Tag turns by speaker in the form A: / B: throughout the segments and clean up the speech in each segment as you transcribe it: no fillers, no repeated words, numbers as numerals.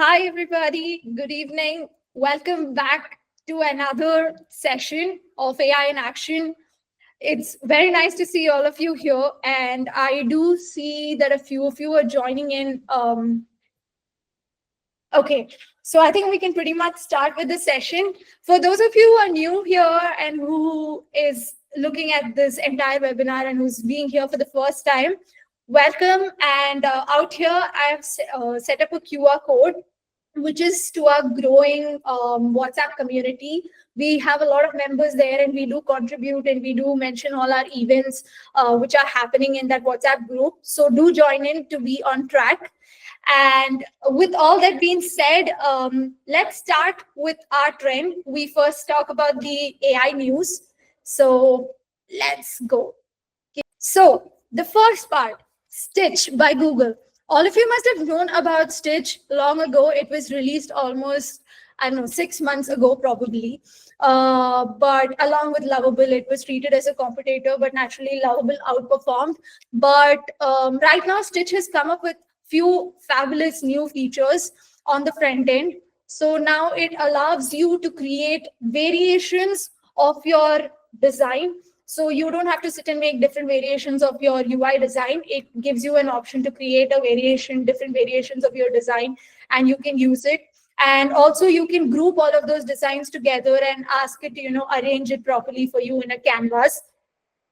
A: Hi, everybody. Good evening. Welcome back to another session of AI in Action. It's very nice to see all of you here, and I do see that a few of you are joining in. Okay, so I think we can pretty much start with the session. For those of you who are new here and who is looking at this entire webinar and who's being here for the first time, welcome. And out here, I have set up a QR code which is to our growing WhatsApp community. We have a lot of members there and we do contribute and we do mention all our events which are happening in that WhatsApp group. So do join in to be on track. And with all that being said, let's start with our trend. We first talk about the AI news. So let's go. So the first part, Stitch by Google. All of you must have known about Stitch long ago. It was released almost, I don't know, 6 months ago, probably. But along with Lovable, it was treated as a competitor, but naturally Lovable outperformed. But right now, Stitch has come up with few fabulous new features on the front end. So now it allows you to create variations of your design. So you don't have to sit and make different variations of your UI design. It gives you an option to create a variation, different variations of your design, and you can use it. And also you can group all of those designs together and ask it to, arrange it properly for you in a canvas.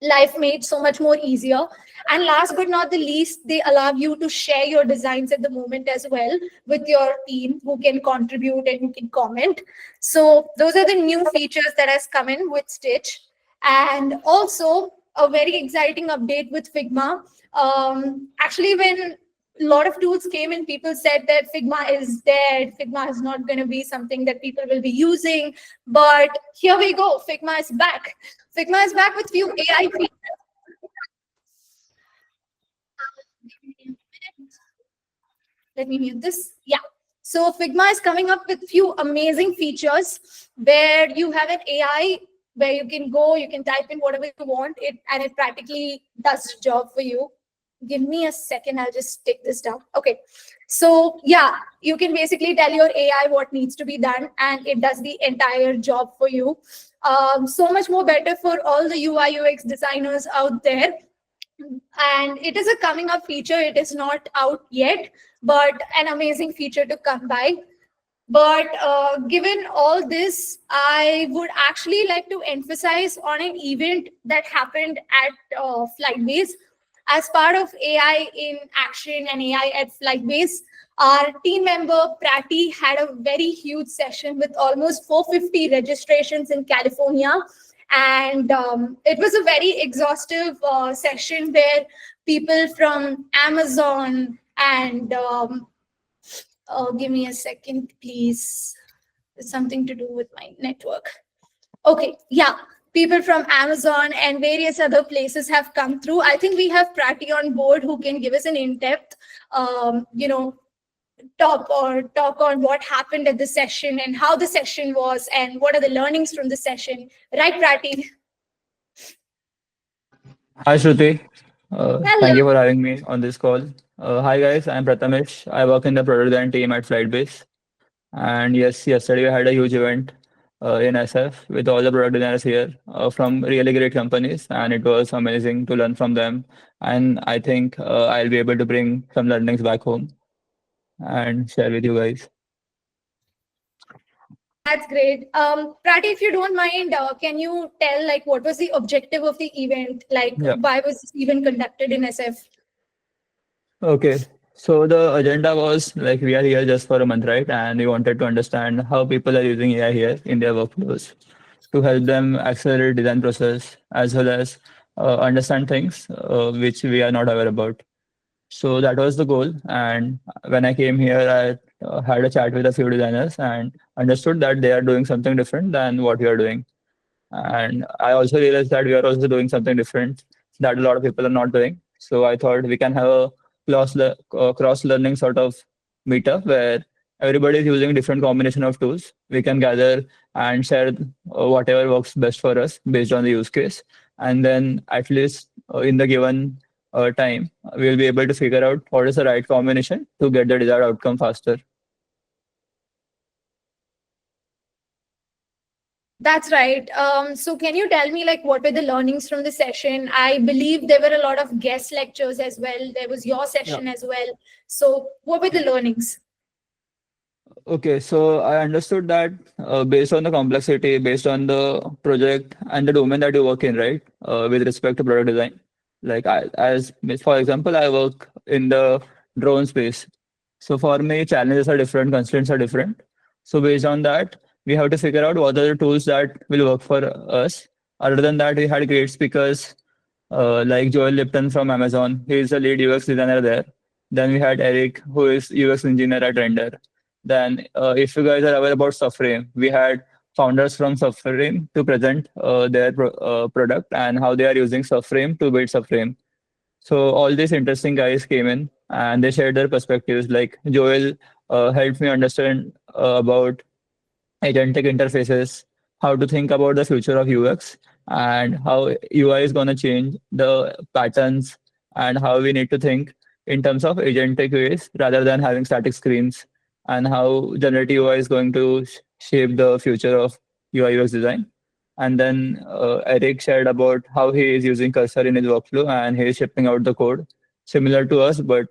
A: Life made so much more easier. And last but not the least, they allow you to share your designs at the moment as well with your team who can contribute and who can comment. So those are the new features that has come in with Stitch. And also a very exciting update with Figma. Actually, when a lot of tools came in, people said that Figma is dead. Figma is not going to be something that people will be using. But here we go. Figma is back. Figma is back with few AI features. Let me mute this. Yeah. So Figma is coming up with few amazing features where you have an AI where you can go, you can type in whatever you want, and it practically does the job for you. Give me a second, I'll just take this down. Okay. So yeah, you can basically tell your AI what needs to be done and it does the entire job for you. So much more better for all the UI UX designers out there. And it is a coming up feature. It is not out yet, but an amazing feature to come by. But given all this, I would actually like to emphasize on an event that happened at Flightbase. As part of AI in Action and AI at Flightbase, our team member Prati had a very huge session with almost 450 registrations in California. And it was a very exhaustive session where people from Amazon and give me a second, please. It's something to do with my network. Okay, yeah. People from Amazon and various other places have come through. I think we have Prati on board who can give us an in-depth, talk on what happened at the session and how the session was and what are the learnings from the session. Right, Prati?
B: Hi, Shruti.
A: Hello.
B: Thank you for having me on this call. Hi, guys. I'm Prathamesh. I work in the product design team at Flightbase. And yes, yesterday we had a huge event in SF with all the product designers here from really great companies. And it was amazing to learn from them. And I think I'll be able to bring some learnings back home and share with you guys.
A: That's great. Prati, if you don't mind, can you tell like what was the objective of the event? Like
B: Yeah.
A: why was this event conducted in SF?
B: Okay. So the agenda was like we are here just for a month, right? And we wanted to understand how people are using AI here in their workflows to help them accelerate design process as well as understand things which we are not aware about. So that was the goal. And when I came here, I had a chat with a few designers and understood that they are doing something different than what we are doing. And I also realized that we are also doing something different that a lot of people are not doing. So I thought we can have a cross learning sort of meetup where everybody is using different combination of tools. We can gather and share whatever works best for us based on the use case. And then at least in the given time, we'll be able to figure out what is the right combination to get the desired outcome faster.
A: That's right. So can you tell me like what were the learnings from the session? I believe there were a lot of guest lectures as well. There was your
B: Yeah.
A: session as well. So what were the learnings?
B: Okay, so I understood that based on the complexity, based on the project and the domain that you work in, right? With respect to product design, like as for example, I work in the drone space. So for me, challenges are different, constraints are different. So based on that, we have to figure out what are the tools that will work for us. Other than that, we had great speakers like Joel Lipton from Amazon. He is the lead UX designer there. Then we had Eric, who is UX engineer at Render. Then, if you guys are aware about Subframe, we had founders from Subframe to present their product and how they are using Subframe to build Subframe. So all these interesting guys came in and they shared their perspectives. Like Joel helped me understand about agentic interfaces, how to think about the future of UX, and how UI is going to change the patterns, and how we need to think in terms of agentic ways rather than having static screens, and how generative UI is going to shape the future of UI UX design. And then Eric shared about how he is using cursor in his workflow and he is shipping out the code similar to us, but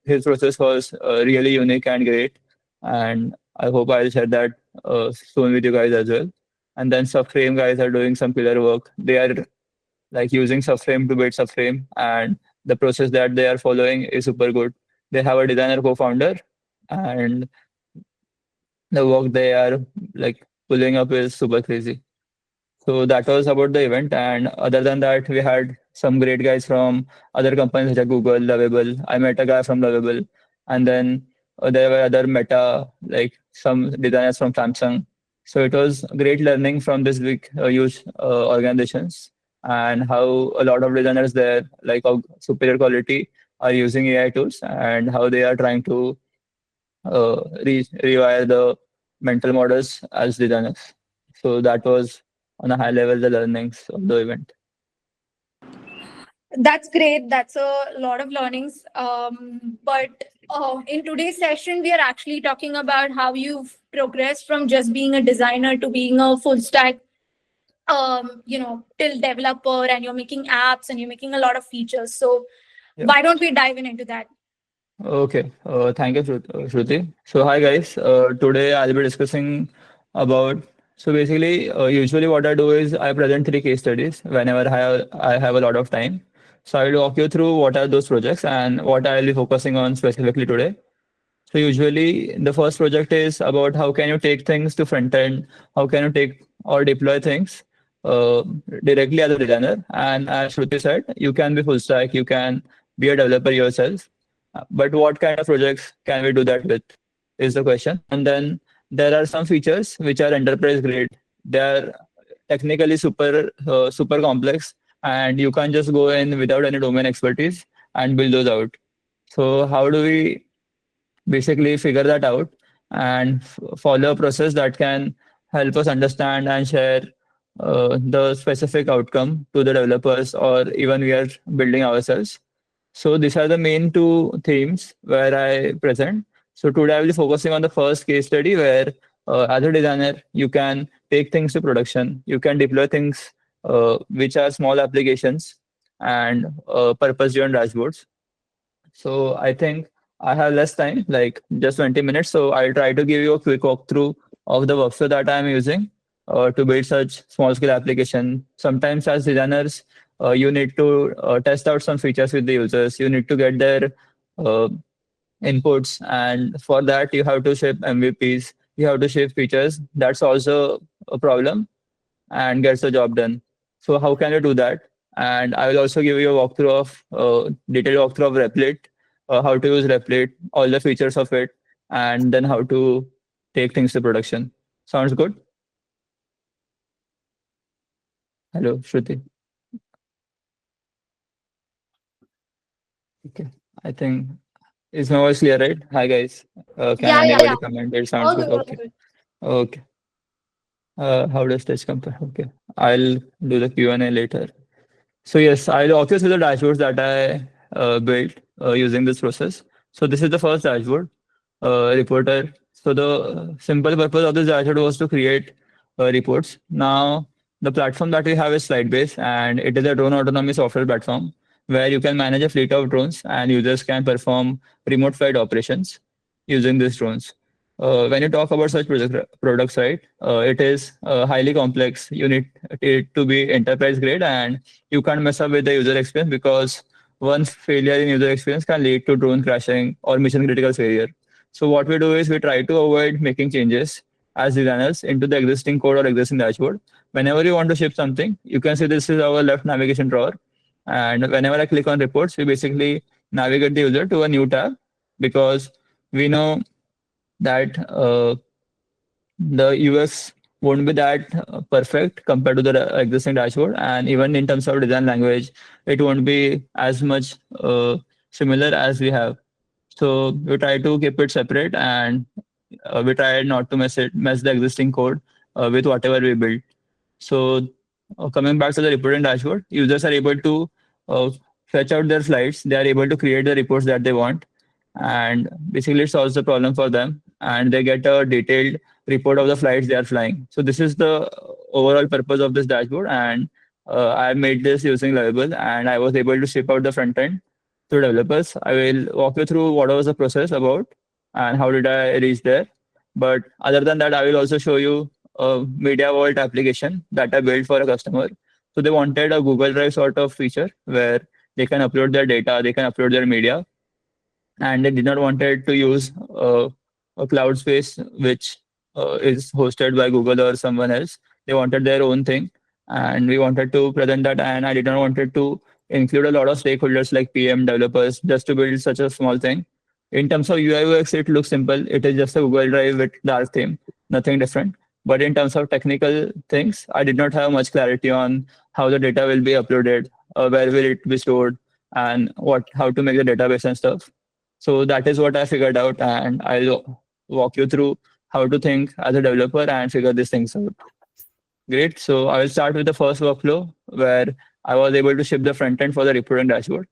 B: his process was really unique and great. And I hope I'll share that soon with you guys as well. And then Subframe guys are doing some killer work. They are like using Subframe to build Subframe, and the process that they are following is super good. They have a designer co-founder, and the work they are like pulling up is super crazy. So that was about the event. And other than that, we had some great guys from other companies such as Google, Lovable. I met a guy from Lovable. And then there were other Meta, like some designers from Samsung. So it was great learning from this big, huge organizations and how a lot of designers there, like of superior quality, are using AI tools and how they are trying to rewire the mental models as designers. So that was on a high level the learnings of the event.
A: That's great. That's a lot of learnings. But in today's session, we are actually talking about how you've progressed from just being a designer to being a full stack, till developer, and you're making apps and you're making a lot of features. So
B: Yeah.
A: why don't we dive into that?
B: Okay. Thank you, Shruti. So hi guys. Today I'll be discussing about. So basically, usually what I do is I present three case studies whenever I have a lot of time. So I'll walk you through what are those projects and what I'll be focusing on specifically today. So usually the first project is about how can you take things to front end, how can you take or deploy things uh, directly as a designer. And as Shruti said, you can be full stack, you can be a developer yourself. But what kind of projects can we do that with is the question. And then there are some features which are enterprise grade. They are technically super complex, and you can't just go in without any domain expertise and build those out. So how do we basically figure that out and follow a process that can help us understand and share the specific outcome to the developers or even we are building ourselves. So these are the main two themes where I present. So today I will be focusing on the first case study where as a designer, you can take things to production. You can deploy things which are small applications and purpose-driven dashboards. So I think I have less time, like just 20 minutes. So I'll try to give you a quick walkthrough of the workflow that I'm using to build such small scale application. Sometimes as designers, you need to test out some features with the users. You need to get their uh, inputs. And for that, you have to ship MVPs. You have to ship features. That's also a problem and gets the job done. So how can you do that? And I will also give you a walkthrough of detailed walkthrough of Replit, how to use Replit, all the features of it, and then how to take things to production. Sounds good? Hello, Shruti. Okay. I think is my voice clear, right? Hi guys. Can
A: Yeah, yeah,
B: anybody
A: yeah.
B: comment? It sounds
A: All
B: good.
A: good, all
B: Okay.
A: good.
B: Okay. How does this compare? Okay. I'll do the Q&A later. So yes, I'll walk you through the dashboards that I built using this process. So this is the first dashboard, reporter. So the simple purpose of this dashboard was to create reports. Now, the platform that we have is slide-based, and it is a drone autonomy software platform where you can manage a fleet of drones and users can perform remote flight operations using these drones. When you talk about such products, right, it is highly complex. You need it to be enterprise grade, and you can't mess up with the user experience because one failure in user experience can lead to drone crashing or mission critical failure. So what we do is we try to avoid making changes as designers into the existing code or existing dashboard. Whenever you want to ship something, you can see this is our left navigation drawer. And whenever I click on reports, we basically navigate the user to a new tab because we know that the UX won't be that perfect compared to the existing dashboard. And even in terms of design language, it won't be as much similar as we have. So we try to keep it separate and we try not to mess the existing code with whatever we build. So coming back to the reporting dashboard, users are able to uh, fetch out their slides. They are able to create the reports that they want, and basically it solves the problem for them. And they get a detailed report of the flights they are flying. So this is the overall purpose of this dashboard. And I made this using Lovable, and I was able to ship out the front end to developers. I will walk you through what was the process about and how did I reach there. But other than that, I will also show you a Media Vault application that I built for a customer. So they wanted a Google Drive sort of feature where they can upload their data, they can upload their media, and they did not wanted to use a cloud space which is hosted by Google or someone else. They wanted their own thing, and we wanted to present that. And I did not wanted to include a lot of stakeholders like PM developers just to build such a small thing. In terms of UI UX, it looks simple. It is just a Google Drive with dark theme, nothing different. But in terms of technical things, I did not have much clarity on how the data will be uploaded, where will it be stored, and what how to make the database and stuff. So that is what I figured out, and I'll walk you through how to think as a developer and figure these things out. Great. So I will start with the first workflow where I was able to ship the front end for the reporting dashboard.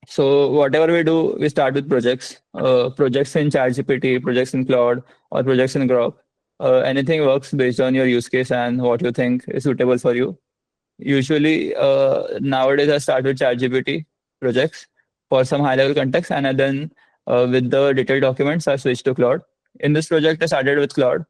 B: So whatever we do, we start with projects, projects in ChatGPT, projects in Claude, or projects in Grok. Anything works based on your use case and what you think is suitable for you. Usually, nowadays I start with ChatGPT projects for some high-level context, and then with the detailed documents, I switch to Claude. In this project, I started with Claude,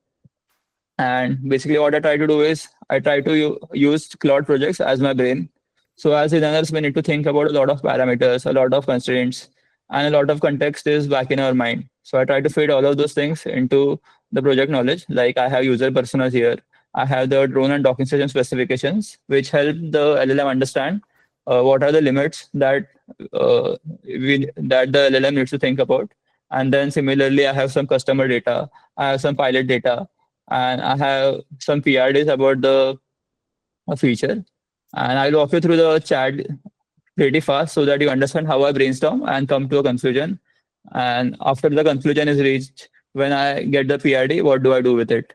B: and basically, what I try to do is I try to use Claude projects as my brain. So, as designers, we need to think about a lot of parameters, a lot of constraints, and a lot of context is back in our mind. So, I try to fit all of those things into the project knowledge. Like I have user personas here, I have the drone and docking station specifications, which help the LLM understand what are the limits that the LLM needs to think about. And then similarly, I have some customer data, I have some pilot data, and I have some PRDs about the feature. And I'll walk you through the chat pretty fast so that you understand how I brainstorm and come to a conclusion. And after the conclusion is reached, when I get the PRD, what do I do with it?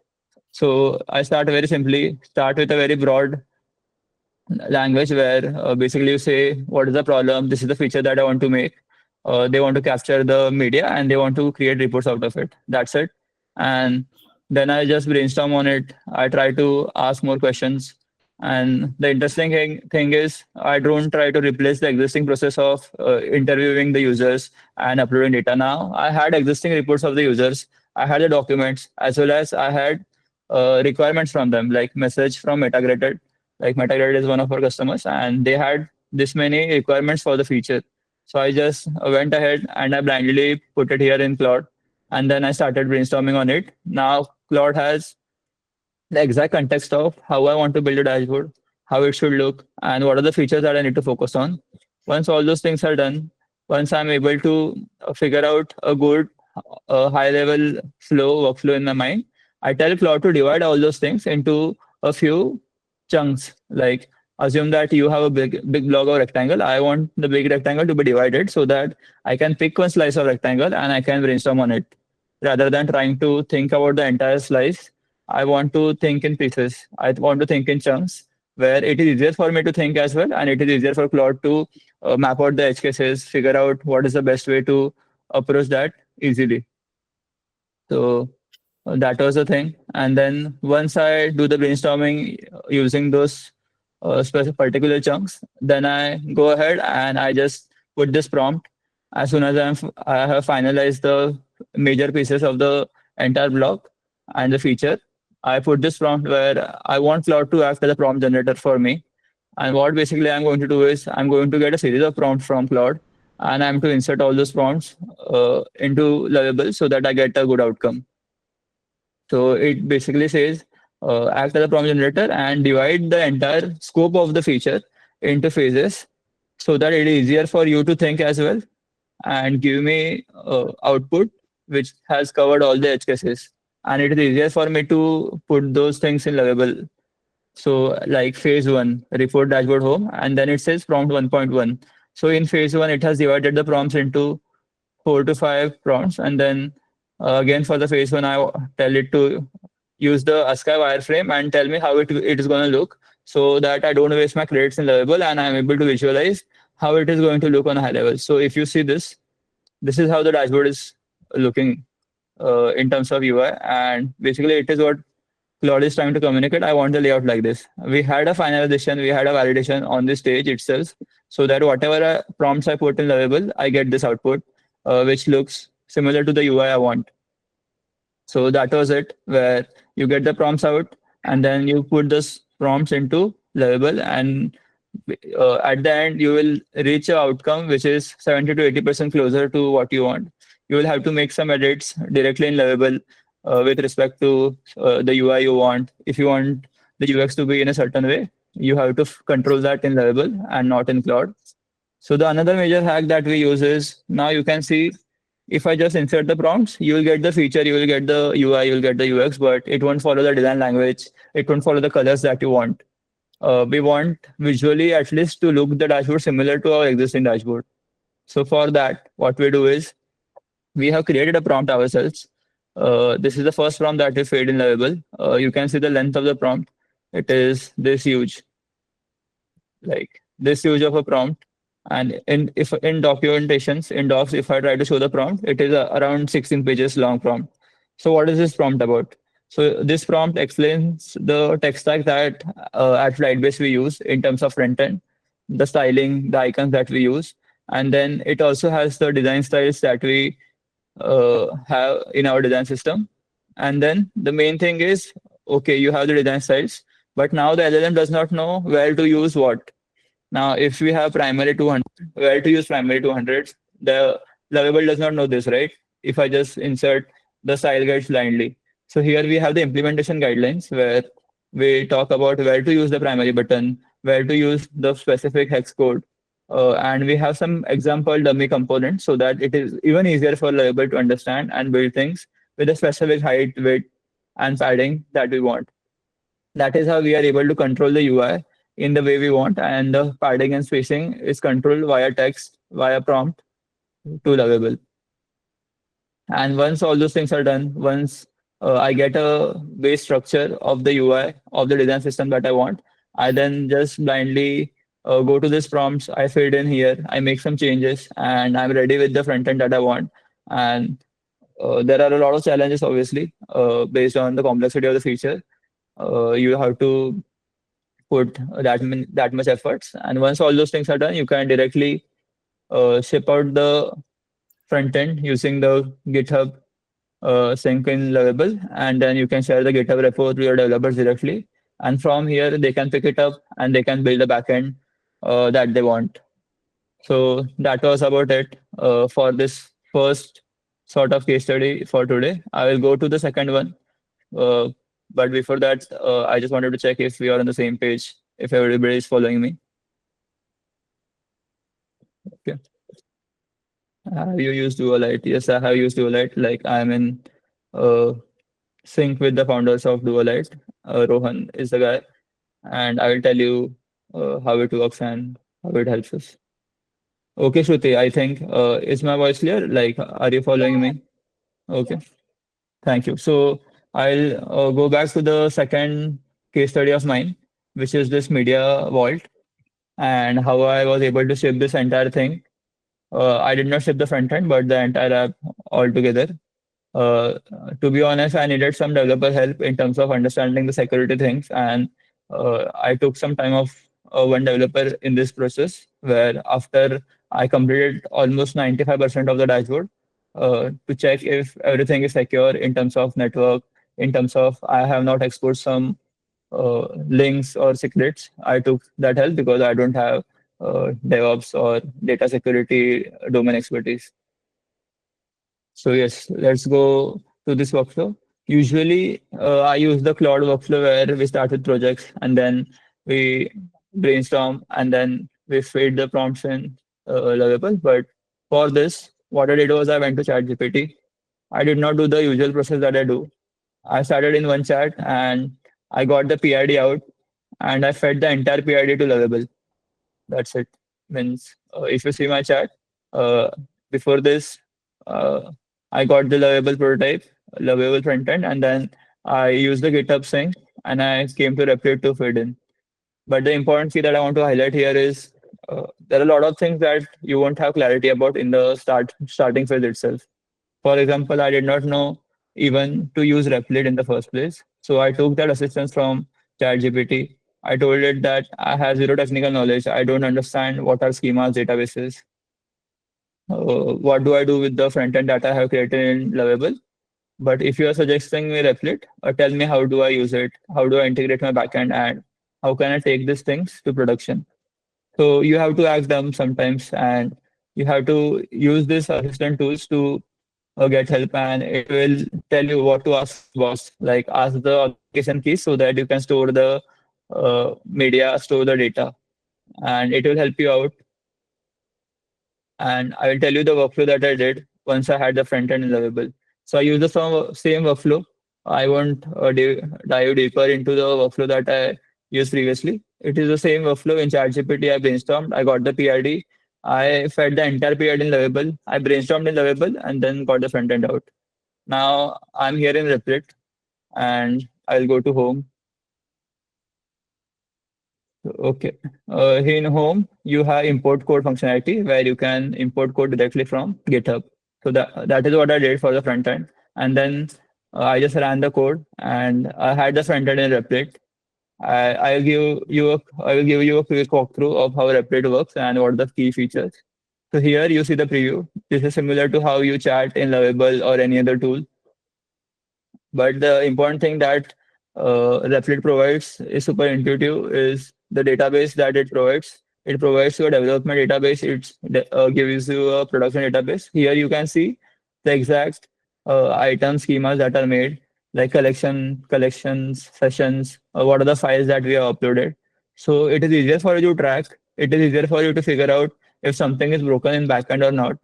B: So I start very simply, start with a very broad language where basically you say, what is the problem? This is the feature that I want to make. They want to capture the media and they want to create reports out of it. That's it. And then I just brainstorm on it. I try to ask more questions. And the interesting thing is, I don't try to replace the existing process of interviewing the users and uploading data. Now, I had existing reports of the users. I had the documents as well as I had requirements from them, like message from Metagraded. Like Metagraded is one of our customers, and they had this many requirements for the feature. So I just went ahead and I blindly put it here in Claude, and then I started brainstorming on it. Now Claude has the exact context of how I want to build a dashboard, how it should look, and what are the features that I need to focus on. Once all those things are done, once I'm able to figure out a good high level workflow in my mind, I tell Claude to divide all those things into a few chunks. Like assume that you have a big block of rectangle. I want the big rectangle to be divided so that I can pick one slice of rectangle and I can brainstorm on it rather than trying to think about the entire slice. I want to think in pieces. I want to think in chunks where it is easier for me to think as well, and it is easier for Claude to map out the edge cases, figure out what is the best way to approach that easily. So That was the thing. And then once I do the brainstorming using those specific particular chunks, then I go ahead and I just put this prompt. As soon as I have finalized the major pieces of the entire block and the feature, I put this prompt where I want Claude to act as a prompt generator for me. And what basically I'm going to do is I'm going to get a series of prompts from Claude, and I'm to insert all those prompts into Lovable so that I get a good outcome. So it basically says act as a prompt generator and divide the entire scope of the feature into phases so that it is easier for you to think as well, and give me output which has covered all the edge cases. And it is easier for me to put those things in Lovable. So like phase one, report dashboard home, and then it says prompt 1.1. So in phase one, it has divided the prompts into 4 to 5 prompts, and then again for the phase one, tell it to use the ASCII wireframe and tell me how it is going to look, so that I don't waste my credits in level and I'm able to visualize how it is going to look on a high level. So if you see this, this is how the dashboard is looking in terms of UI, and basically it is what Claude is trying to communicate. I want the layout like this. We had a finalization, we had a validation on the stage itself, so that whatever prompts I put in Lovable, I get this output, which looks similar to the UI I want. So that was it, where you get the prompts out and then you put this prompts into Lovable, and at the end you will reach an outcome which is 70 to 80% closer to what you want. You will have to make some edits directly in Lovable with respect to the UI you want. If you want the UX to be in a certain way, you have to control that in Lovable and not in Claude. So the another major hack that we use is, now you can see, if I just insert the prompts, you will get the feature, you will get the UI, you will get the UX, but it won't follow the design language. It won't follow the colors that you want. We want visually at least to look the dashboard similar to our existing dashboard. So for that, what we do is we have created a prompt ourselves. This is the first prompt that we fed in Lovable. You can see the length of the prompt. It is this huge, like this huge of a prompt. And if in documentations, in docs, if I try to show the prompt, it is around 16 pages long prompt. So what is this prompt about? So this prompt explains the tech stack that at Lightbase we use in terms of front end, the styling, the icons that we use, and then it also has the design styles that we have in our design system. And then the main thing is, okay, you have the design styles, but now the LLM does not know where to use what. Now, if we have primary 200, where to use primary 200, the Lovable does not know this, right? If I just insert the style guides blindly. So here we have the implementation guidelines where we talk about where to use the primary button, where to use the specific hex code, and we have some example dummy components so that it is even easier for Lovable to understand and build things with a specific height, width, and padding that we want. That is how we are able to control the UI in the way we want, and the padding and spacing is controlled via text, via prompt to Lovable. And once all those things are done, once I get a base structure of the UI of the design system that I want, I then just blindly go to this prompts, I fade in here, I make some changes, and I'm ready with the front end that I want. And there are a lot of challenges, obviously, based on the complexity of the feature. You have to put that much efforts. And once all those things are done, you can directly ship out the front end using the GitHub sync in Lovable, and then you can share the GitHub repo to your developers directly. And from here, they can pick it up and they can build a backend that they want. So that was about it for this first sort of case study for today. I will go to the second one. Uh, but before that, I just wanted to check if we are on the same page, if everybody is following me. Okay. Have you used Duolite? Yes, I have used Duolite. Like I'm in uh, sync with the founders of Duolite. Rohan is the guy, and I will tell you how it works and how it helps us. Okay, Shruti, I think is my voice clear? Like, are you following
A: Yeah.
B: me? Okay, thank you. So I'll go back to the second case study of mine, which is this media vault, and how I was able to ship this entire thing. I did not ship the front end, but the entire app altogether. Uh, to be honest, I needed some developer help in terms of understanding the security things, and I took some time of one developer in this process. Where after I completed almost 95% of the dashboard to check if everything is secure in terms of network, in terms of I have not exposed some links or secrets. I took that help because I don't have DevOps or data security domain expertise. So yes, let's go to this workflow. Usually, I use the Claude workflow where we start with projects and then we brainstorm and then we feed the prompts in Lovable. But for this, what I did was I went to ChatGPT. I did not do the usual process that I do. I started in one chat and I got the PID out and I fed the entire PID to Lovable. That's it. Means if you see my chat, uh, before this, uh, I got the lovable prototype, lovable front end, and then I used the GitHub sync and I came to Replit to feed in. But the important key that I want to highlight here is there are a lot of things that you won't have clarity about in the starting phase itself. For example, I did not know even to use Replit in the first place. So I took that assistance from ChatGPT. I told it that I have zero technical knowledge. I don't understand what are schemas, databases. What do I do with the front end that I have created in Lovable? But if you are suggesting me Replit, tell me how do I use it? How do I integrate my backend? And how can I take these things to production? So you have to ask them sometimes, and you have to use these assistant tools to get help, and it will tell you what to ask boss. Like ask the authentication key so that you can store the media, store the data, and it will help you out. And I will tell you the workflow that I did once I had the front end available. So I use the same workflow. I won't dive deeper into the workflow that I used previously. It is the same workflow in ChatGPT. I brainstormed. I got the PID. I fed the entire PID in Lovable. I brainstormed in Lovable and then got the front end out. Now I'm here in Replit and I'll go to home. Okay. Here in home, you have import code functionality where you can import code directly from GitHub. So that is what I did for the front end. And then I just ran the code and I had the front end in Replit. I will give you a quick walkthrough of how Replit works and what are the key features. So here you see the preview. This is similar to how you chat in Lovable or any other tool. But the important thing that Replit provides is super intuitive is the database that it provides. It provides you a development database. It gives you a production database. Here you can see the exact item schemas that are made, like collections, sessions, what are the files that we have uploaded. So it is easier for you to track. It is easier for you to figure out if something is broken in backend or not.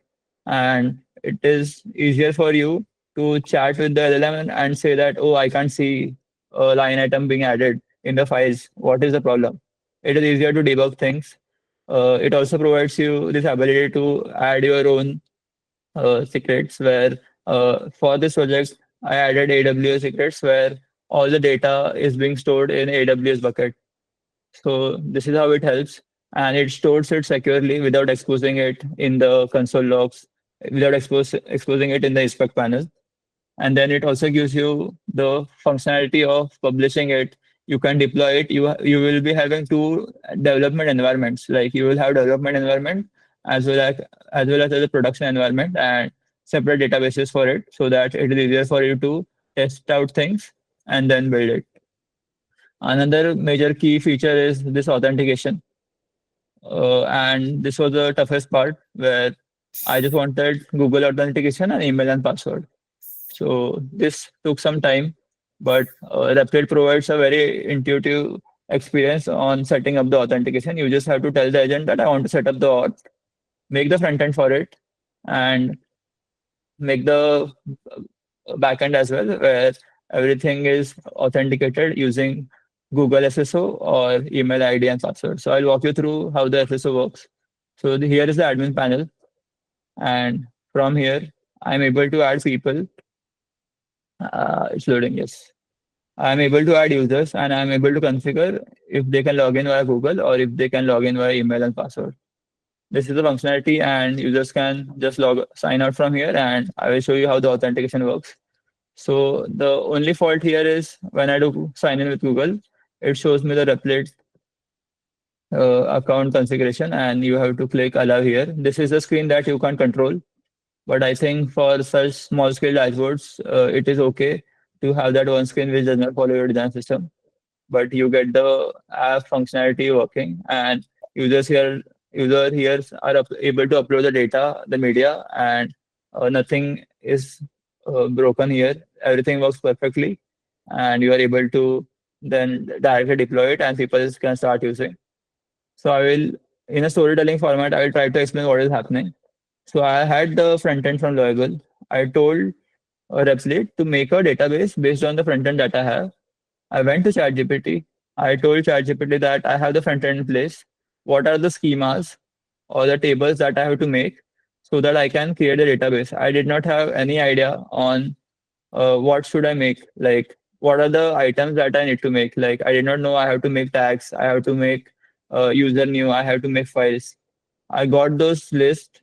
B: And it is easier for you to chat with the LLM and say that, oh, I can't see a line item being added in the files. What is the problem? It is easier to debug things. It also provides you this ability to add your own secrets where for this project, I added AWS secrets where all the data is being stored in AWS bucket. So this is how it helps. And it stores it securely without exposing it in the console logs, without exposing it in the inspect panel. And then it also gives you the functionality of publishing it. You can deploy it. You will be having two development environments. Like you will have development environment as well as a production environment and separate databases for it so that it is easier for you to test out things and then build it. Another major key feature is this authentication. And this was the toughest part where I just wanted Google authentication and email and password. So this took some time, but Replit provides a very intuitive experience on setting up the authentication. You just have to tell the agent that I want to set up the auth, make the front end for it, and make the backend as well, where everything is authenticated using Google SSO or email ID and password. So I'll walk you through how the SSO works. So here is the admin panel, and from here, I'm able to add people. It's loading, yes. I'm able to add users and I'm able to configure if they can log in via Google or if they can log in via email and password. This is the functionality, and users can just sign out from here, and I will show you how the authentication works. So the only fault here is when I do sign in with Google, it shows me the Replit account configuration, and you have to click allow here. This is a screen that you can't control, but I think for such small scale dashboards, it is okay to have that one screen which does not follow your design system. But you get the app functionality working, and users here user here are able to upload the data, the media, and nothing is broken here. Everything works perfectly, and you are able to then directly deploy it, and people can start using. So I will, in a storytelling format, I will try to explain what is happening. So I had the front end from Loyal. I told Replit to make a database based on the front end that I have. I went to ChatGPT. I told ChatGPT that I have the front end in place. What are the schemas or the tables that I have to make so that I can create a database? I did not have any idea on what should I make. Like, what are the items that I need to make? Like, I did not know I have to make tags. I have to make user new. I have to make files. I got those lists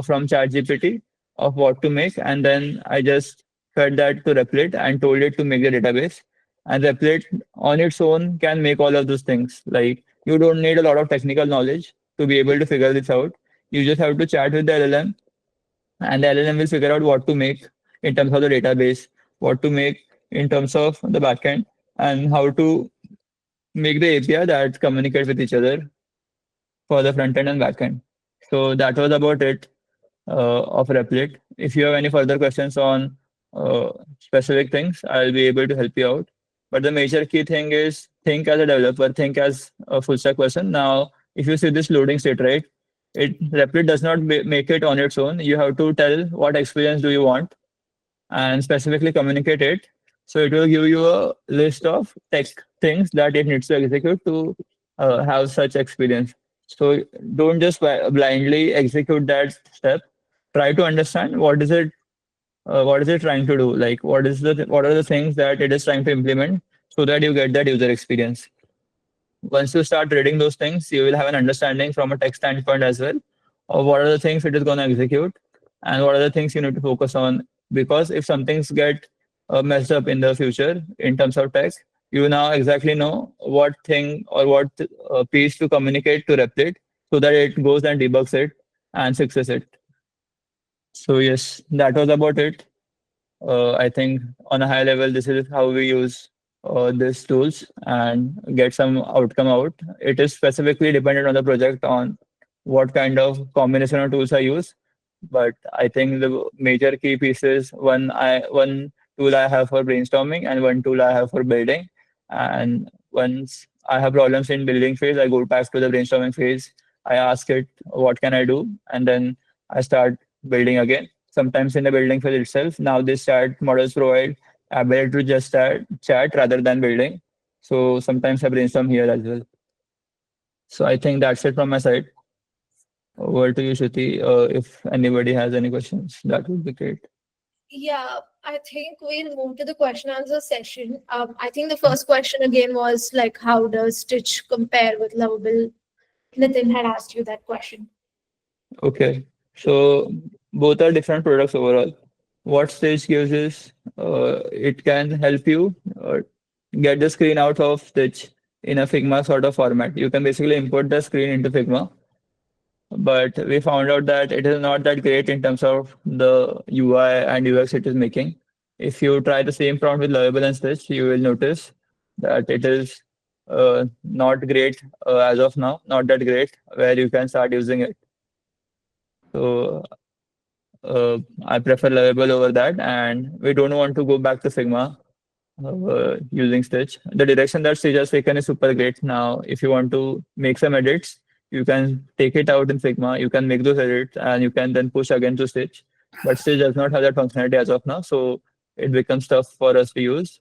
B: from ChatGPT of what to make, and then I just fed that to Replit and told it to make the database. And Replit on its own can make all of those things. Like, you don't need a lot of technical knowledge to be able to figure this out. You just have to chat with the LLM, and the LLM will figure out what to make in terms of the database, what to make in terms of the backend, and how to make the API that communicate with each other for the front end and back end. So that was about it of Replit. If you have any further questions on specific things, I'll be able to help you out. But the major key thing is think as a developer, think as a full stack person. Now, if you see this loading state, right, Replit does not make it on its own. You have to tell what experience do you want and specifically communicate it. So it will give you a list of tech things that it needs to execute to have such experience. So don't just blindly execute that step. Try to understand what is it trying to do. Like what are the things that it is trying to implement so that you get that user experience. Once you start reading those things, you will have an understanding from a tech standpoint as well of what are the things it is going to execute and what are the things you need to focus on. Because if some things get messed up in the future in terms of tech, you now exactly know what thing or what piece to communicate to Replit so that it goes and debugs it and fixes it. So yes, that was about it. I think on a high level, this is how we use these tools and get some outcome out. It is specifically dependent on the project on what kind of combination of tools I use. But I think the major key pieces one tool I have for brainstorming and one tool I have for building. And once I have problems in building phase, I go back to the brainstorming phase. I ask it what can I do, and then I start building again. Sometimes in the building phase itself, now these chat models provide ability to just chat rather than building. So sometimes I brainstorm here as well. So I think that's it from my side. Over to you, Shruti. If anybody has any questions, that would be great.
A: Yeah, I think we'll move to the question answer session. I think the first question again was like, how does Stitch compare with Lovable? Nitin had asked you that question.
B: Okay. So both are different products overall. What Stitch gives is it can help you get the screen out of Stitch in a Figma sort of format. You can basically import the screen into Figma, but we found out that it is not that great in terms of the UI and UX it is making. If you try the same prompt with Lovable and Stitch, you will notice that it is not great as of now, not that great, where you can start using it. So I prefer Lovable over that, and we don't want to go back to Figma using Stitch. The direction that Stitch has taken is super great. Now, if you want to make some edits, you can take it out in Figma. You can make those edits, and you can then push again to Stitch. But Stitch does not have that functionality as of now, so it becomes tough for us to use.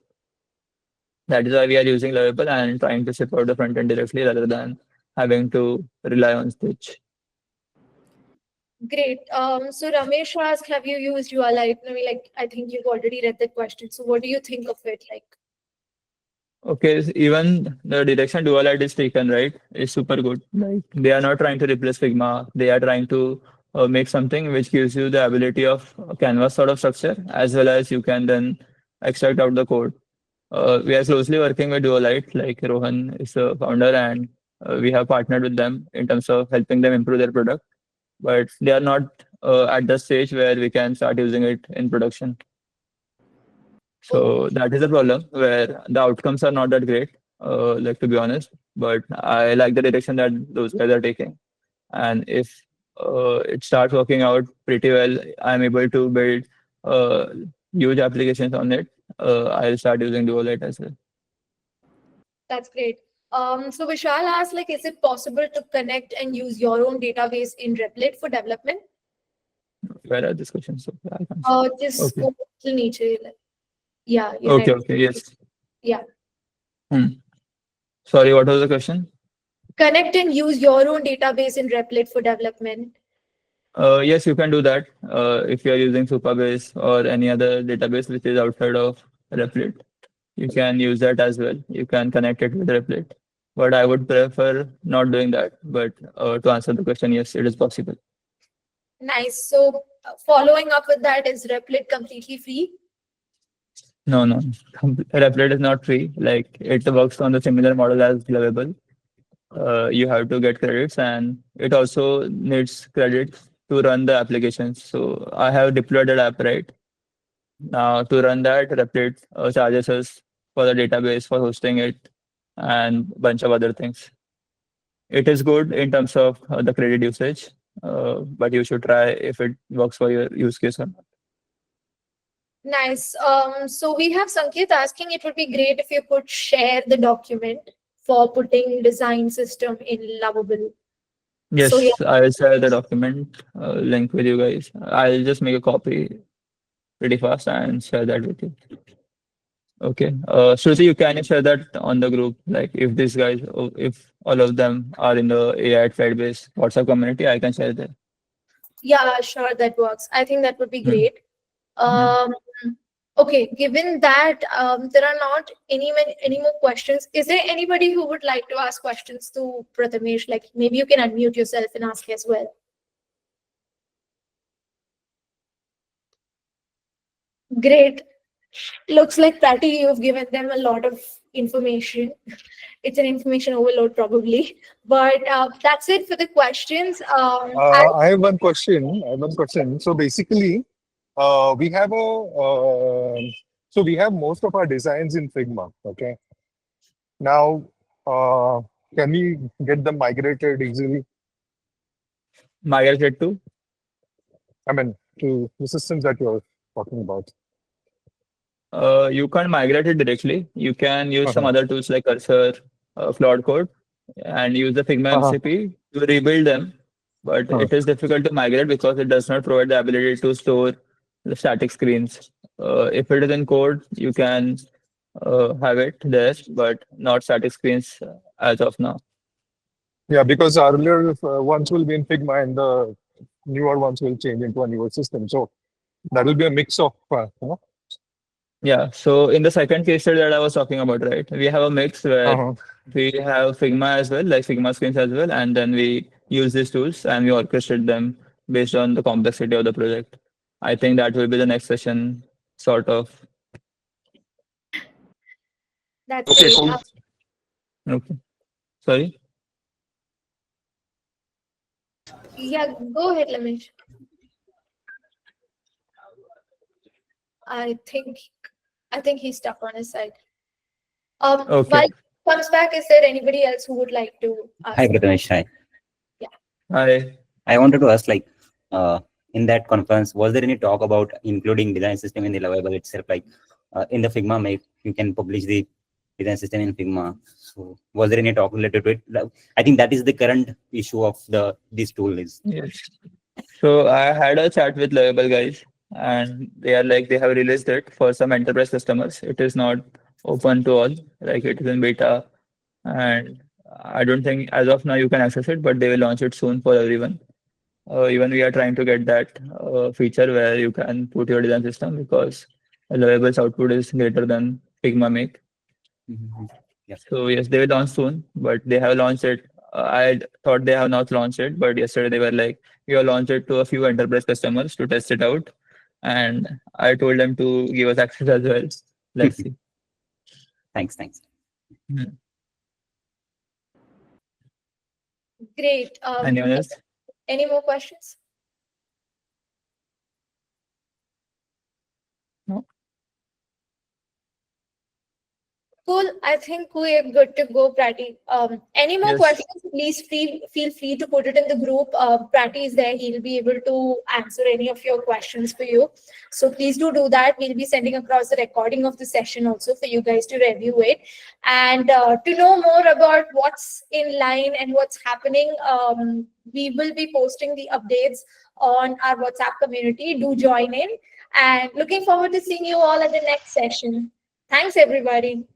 B: That is why we are using Lovable and trying to ship out the front end directly rather than having to rely on Stitch.
A: Great. So Ramesh asked, have you used URL? Like, I think you've already read that question. So what do you think of it? Like,
B: Okay, even the direction Dualite is taken, right, is super good. Like they are not trying to replace Figma. They are trying to make something which gives you the ability of a canvas sort of structure, as well as you can then extract out the code. We are closely working with Dualite, like Rohan is the founder, and we have partnered with them in terms of helping them improve their product. But they are not at the stage where we can start using it in production.
A: Oh,
B: So that is a problem where the outcomes are not that great, like to be honest. But I like the direction that those guys are taking. And if it starts working out pretty well, I'm able to build uh, huge applications on it. I'll start using Duolite as well.
A: that's great. So Vishal asked, like, is it possible to connect and use your own database in Replit for development?
B: Where are these questions? So I can't see.
A: Just
B: Okay.
A: go to nature. Yeah, you're
B: Okay.
A: right.
B: Okay. Yes.
A: Yeah.
B: Hmm. Sorry. What was the question?
A: Connect and use your own database in Replit for development.
B: Yes, you can do that if you are using Supabase or any other database which is outside of Replit. You can use that as well. You can connect it with Replit. But I would prefer not doing that. But to answer the question, yes, it is possible.
A: Nice. So following up with that, is Replit completely free?
B: No, no. Replit is not free. Like it works on the similar model as Lovable. You have to get credits, and it also needs credits to run the applications. So I have deployed that app, right? Now to run that, Replit charges us for the database, for hosting it, and bunch of other things. It is good in terms of the credit usage, but you should try if it works for your use case or not.
A: Nice. So we have Sanket asking, it would be great if you could share the document for putting design system in Lovable. So yeah,
B: Yes, I will share the document link with you guys. I'll just make a copy pretty fast and share that with you. Okay. Shruti, you can share that on the group. Like if these guys, if all of them are in the AI at Fedbase WhatsApp community, I can share that.
A: yeah, sure, that works. I think that would be
B: Hmm.
A: great.
B: Hmm.
A: Um, okay, given that there are not any more questions, is there anybody who would like to ask questions to Prathamesh? Like maybe you can unmute yourself and ask as well. Great. Looks like Pratty, you've given them a lot of information. It's an information overload probably, but that's it for the questions.
C: I have one question. I have one question. So basically, we have we have most of our designs in Figma. Okay. Now, uh, can we get them migrated easily?
B: Migrate to.
C: I mean, to the systems that you're talking about.
B: You can't migrate it directly. You can use some
C: Uh-huh.
B: other tools like Cursor, Claude Code, and use the Figma
C: Uh-huh.
B: MCP to rebuild them. But
C: Uh-huh.
B: it is difficult to migrate because it does not provide the ability to store the static screens. If it is in code, you can have it there, but not static screens as of now.
C: Yeah, because earlier ones will be in Figma and the newer ones will change into a newer system. So that will be a mix of,
B: Yeah. So in the second case study that I was talking about, right, we have a mix where
C: uh-huh.
B: we have Figma as well, like Figma screens as well, and then we use these tools and we orchestrate them based on the complexity of the project. I think that will be the next session, sort of.
A: That's
C: Okay,
A: great.
C: cool.
B: Okay. Sorry.
A: Yeah, go ahead, Lamesh. I think I think he's stuck on his side. While
B: Okay.
A: he comes back, is there anybody else who would like to
D: Hi,
A: ask?
D: Prathamesh. Hi.
A: Yeah.
B: Hi.
D: I wanted to ask, uh, in that conference, was there any talk about including design system in the Lovable itself? In the Figma, you can publish the design system in Figma. So, was there any talk related to it? I think that is the current issue of this tool is.
B: Yes. So I had a chat with Lovable guys, and they are like they have released it for some enterprise customers. It is not open to all, like it is in beta, and I don't think as of now you can access it, but they will launch it soon for everyone. Even we are trying to get that feature where you can put your design system because Lovable's output is greater than Figma make.
D: Mhm.
B: So yes, they will launch soon, but they have launched it. I thought they have not launched it, but yesterday they were like, we have launched it to a few enterprise customers to test it out, and I told them to give us access as well. Let's see.
D: Thanks.
B: Hmm.
A: Great.
B: Anyone else?
A: Any more questions?
B: No.
A: Cool. I think we're good to go, Prati. Any more
B: Yes.
A: questions? Please feel free to put it in the group. Prati is there. He'll be able to answer any of your questions for you. So please do that. We'll be sending across the recording of the session also for you guys to review it. And to know more about what's in line and what's happening, we will be posting the updates on our WhatsApp community. Do join in. And looking forward to seeing you all at the next session. Thanks, everybody.